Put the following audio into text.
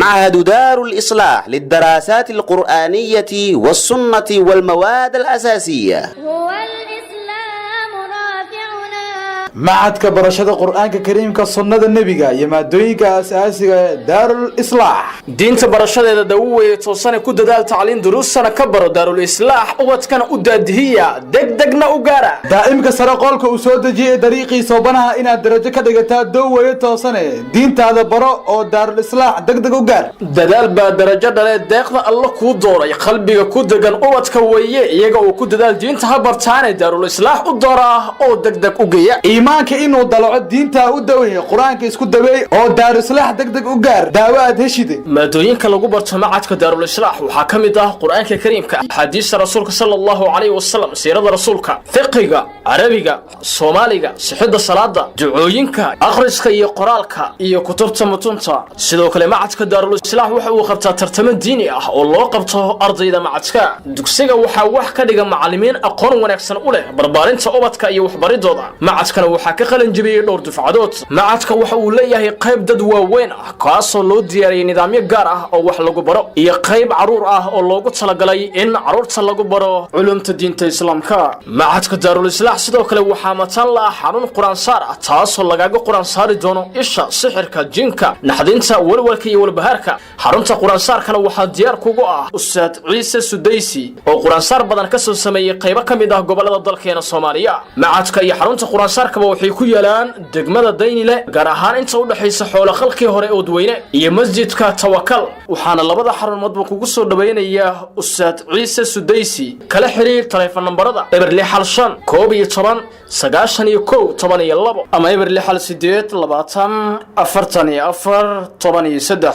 معهد دار الإصلاح للدراسات القرآنية والسنة والمواد الأساسية. هو الإسلام رافعنا. معهد كبرشة القرآن الكريم كالسنة النبي يمادوين كأساسي دار الإصلاح دين برشة دوّة توصلنا كود دال تعليم دروسنا كبر دار الإصلاح واتكنا أدهية دقنا وجارة دائم كسر قولك وسود جي طريقي صوبنا إن الدرجة كدقتها دوّة توصلنا دين هذا براء أو دار الإصلاح دق وجار دال بدرجة دال دقنا الله كود دورة قلبي كود دقن أوت كويه يجا وكود دال دين تهبرتاني دار الإصلاح الدورة أو دق وجيا إيمانك إنه ضلع الدين تهودوه قرآن كيسكت دبي أو دار الإصلاح دق وجار دعوات هشيدة maadooyinka lagu barto macadka daarul islaax waxa kamid ah quraanka kariimka xadiiska rasuulka sallallahu alayhi wasallam siirada rasuulka fiqiga arabiga soomaaliga sixida salaada ducooyinka akhriska iyo qoraalka iyo kutubta mutunta sidoo kale macadka daarul islaax waxa uu qabtaa tartamo diini ah oo loo qabto ardayda macadka dugsiga waxa wax ka dhiga macallimiin aqoon wanaagsan u leh barbaarinta ubadka iyo waxbaridooda macadkana waxa ka qalin jabiyay dhowr dufcadood macadka waxa uu leeyahay qayb dad waaweyn ah kaasoo loo diyaariyay nidaamyo gaar ah oo wax lagu baro iyo qayb caruur ah oo loogu talagalay in caruurta lagu baro culumta diinta islaamka macadka daarul islaax sidoo kale waxa matan la xarun quraan saar ah taasoo lagaga quraan saari doono isha sixirka jinka naxdinta walwalka iyo walbahaarka xarunta quraan saarkana waxa diyaar kugu ah ustaad ciise sudaysi oo quraan saar badan ka soo sameeyay qaybo kamid ah gobolada dalkeena Soomaaliya macadka iyo xarunta quraan saarka waxay ku yeelaan degmada Daynile gaar ahaan inta u dhaxaysa xoolo khalkii hore oo dadweyne iyo masjidka Tawakal waxaana labada xarumoodba kugu soo dhaweynaya ustaad ciise sudaysi kala xiriir telefoon nambarada eber 65 12 91 12 ama eber 68 20 44 13